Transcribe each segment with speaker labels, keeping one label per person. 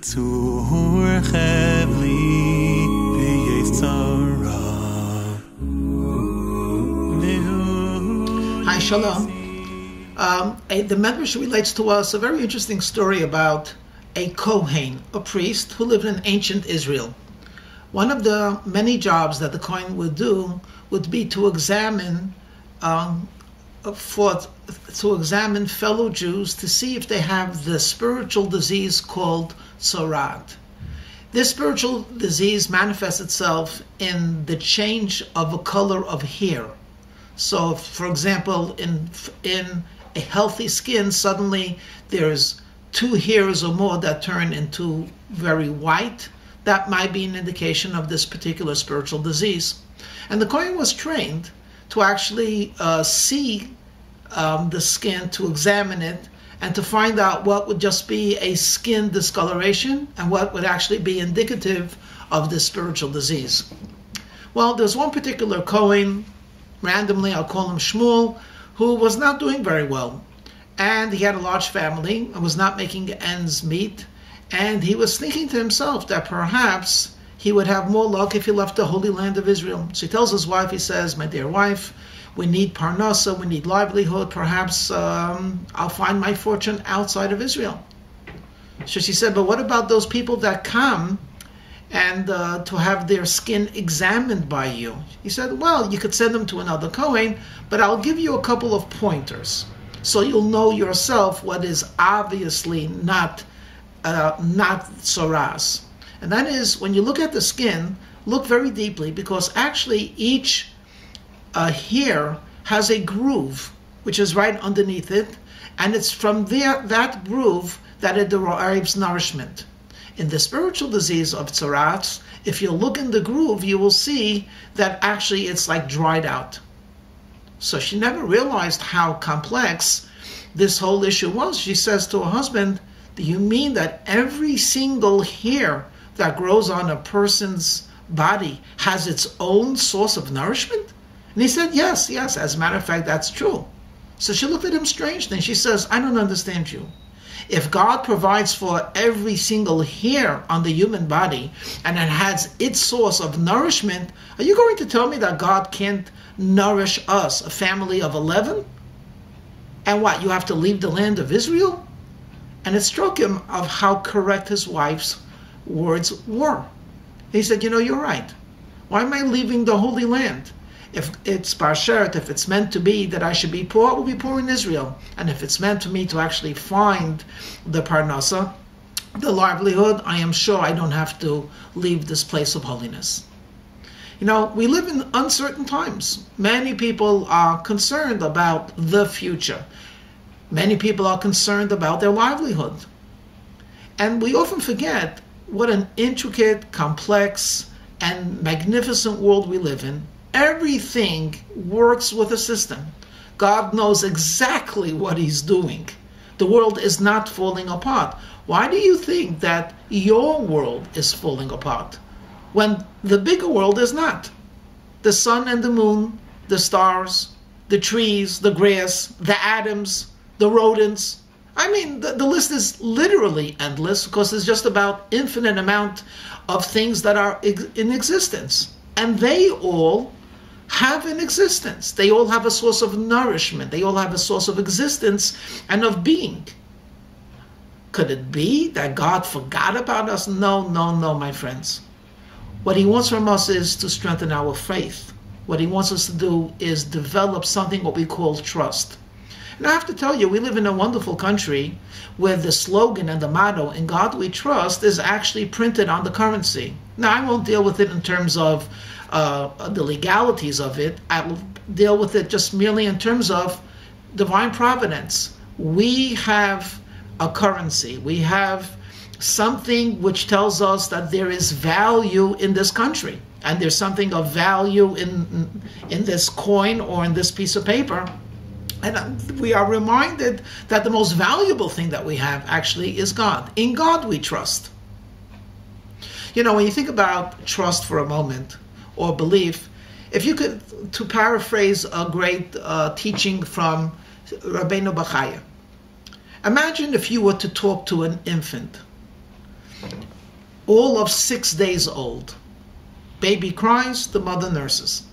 Speaker 1: Hi, Shalom. The Medrash relates to us a very interesting story about a Kohen, a priest who lived in ancient Israel. One of the many jobs that the Kohen would do would be to examine fellow Jews to see if they have the spiritual disease called tzara'at. This spiritual disease manifests itself in the change of a color of hair. So, for example, in a healthy skin, suddenly there's 2 hairs or more that turn into very white. That might be an indication of this particular spiritual disease. And the Kohen was trained to actually see the skin, to examine it, and to find out what would just be a skin discoloration and what would actually be indicative of this spiritual disease. Well, there's one particular Kohen, randomly I'll call him Shmuel, who was not doing very well. And he had a large family and was not making ends meet. And he was thinking to himself that perhaps he would have more luck if he left the Holy Land of Israel. So he tells his wife, he says, "My dear wife, we need parnasa, we need livelihood. Perhaps I'll find my fortune outside of Israel." So she said, "But what about those people that come and to have their skin examined by you?" He said, "Well, you could send them to another Kohen, but I'll give you a couple of pointers so you'll know yourself what is obviously not tzara'at. And that is, when you look at the skin, look very deeply, because actually each hair has a groove which is right underneath it, and it's from that groove that it derives nourishment. In the spiritual disease of tzara'at, if you look in the groove, you will see that actually it's like dried out. So she never realized how complex this whole issue was. She says to her husband, "Do you mean that every single hair that grows on a person's body has its own source of nourishment?" And he said, yes, as a matter of fact, that's true. So she looked at him strangely and she says, "I don't understand you. If God provides for every single hair on the human body and it has its source of nourishment, are you going to tell me that God can't nourish us, a family of 11? And what, you have to leave the land of Israel?" And it struck him of how correct his wife's words were. He said, "You're right. Why am I leaving the Holy Land? If it's Bashert, if it's meant to be that I should be poor, I will be poor in Israel. And if it's meant to me to actually find the parnasa, the livelihood, I am sure I don't have to leave this place of holiness." We live in uncertain times. Many people are concerned about the future. Many people are concerned about their livelihood. And we often forget what an intricate, complex, and magnificent world we live in. Everything works with a system. God knows exactly what he's doing. The world is not falling apart. Why do you think that your world is falling apart when the bigger world is not? The sun and the moon, the stars, the trees, the grass, the atoms, the rodents. I mean, the list is literally endless, because there's just about infinite amount of things that are in existence. And they all have an existence. They all have a source of nourishment. They all have a source of existence and of being. Could it be that God forgot about us? No, my friends. What he wants from us is to strengthen our faith. What he wants us to do is develop something what we call trust. And I have to tell you, we live in a wonderful country where the slogan and the motto, "In God we trust," is actually printed on the currency. Now, I won't deal with it in terms of the legalities of it. I will deal with it just merely in terms of divine providence. We have a currency. We have something which tells us that there is value in this country, and there's something of value in this coin or in this piece of paper. And we are reminded that the most valuable thing that we have actually is God. In God we trust. When you think about trust for a moment, or belief, if you could, to paraphrase a great teaching from Rabbeinu Bachaya, imagine if you were to talk to an infant all of 6 days old. Baby cries, the mother nurses.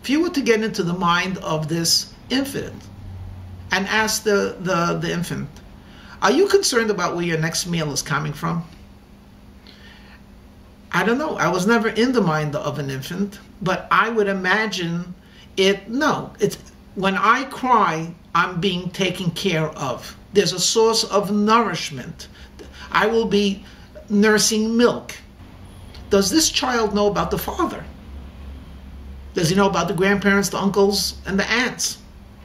Speaker 1: If you were to get into the mind of this infant and ask the infant, are you concerned about where your next meal is coming from? I don't know. I was never in the mind of an infant, but I would imagine when I cry, I'm being taken care of. There's a source of nourishment. I will be nursing milk. Does this child know about the father? Does he know about the grandparents, the uncles, and the aunts?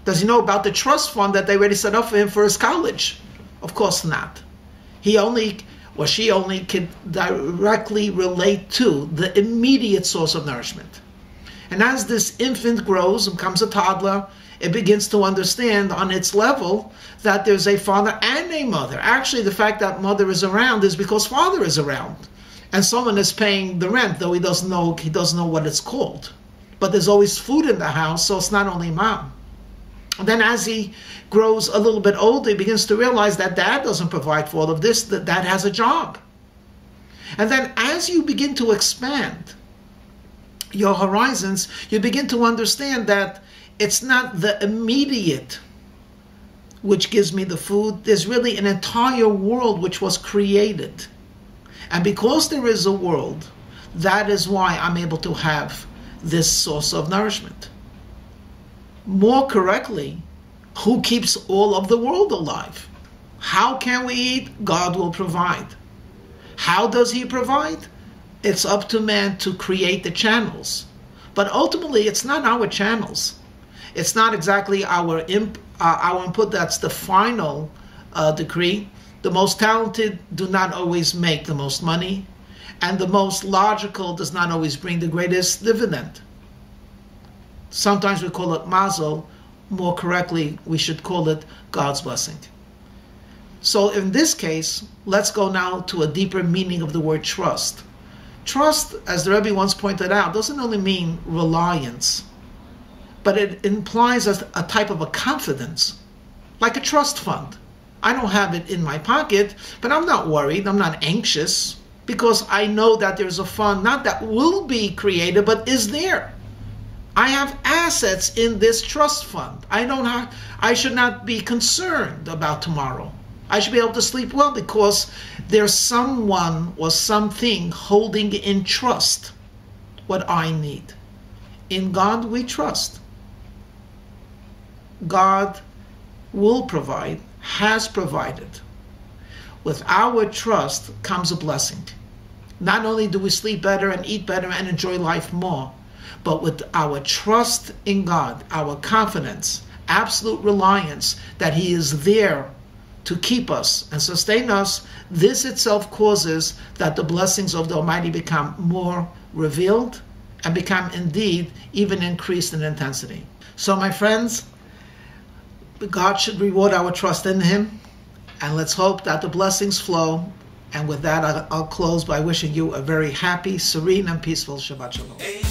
Speaker 1: Does he know about the trust fund that they already set up for him for his college? Of course not. He only, or she only, can directly relate to the immediate source of nourishment. And as this infant grows and becomes a toddler, it begins to understand on its level that there's a father and a mother. Actually, the fact that mother is around is because father is around. And someone is paying the rent, though he doesn't know what it's called. But there's always food in the house, so it's not only mom. And then as he grows a little bit older, he begins to realize that dad doesn't provide for all of this, that dad has a job. And then as you begin to expand your horizons, you begin to understand that it's not the immediate which gives me the food. There's really an entire world which was created. And because there is a world, that is why I'm able to have this source of nourishment. More correctly, who keeps all of the world alive? How can we eat? God will provide. How does he provide? It's up to man to create the channels. But ultimately, it's not our channels. It's not exactly our input that's the final decree. The most talented do not always make the most money, and the most logical does not always bring the greatest dividend. Sometimes we call it mazel. More correctly, we should call it God's blessing. So in this case, let's go now to a deeper meaning of the word trust. Trust, as the Rebbe once pointed out, doesn't only mean reliance, but it implies a type of a confidence, like a trust fund. I don't have it in my pocket, but I'm not worried, I'm not anxious, because I know that there's a fund, not that will be created, but is there. I have assets in this trust fund. I should not be concerned about tomorrow. I should be able to sleep well because there's someone or something holding in trust what I need. In God we trust. God will provide, has provided. With our trust comes a blessing. Not only do we sleep better and eat better and enjoy life more, but with our trust in God, our confidence, absolute reliance that he is there to keep us and sustain us, this itself causes that the blessings of the Almighty become more revealed and become indeed even increased in intensity. So my friends, God should reward our trust in him, and let's hope that the blessings flow. And with that, I'll close by wishing you a very happy, serene, and peaceful Shabbat Shalom.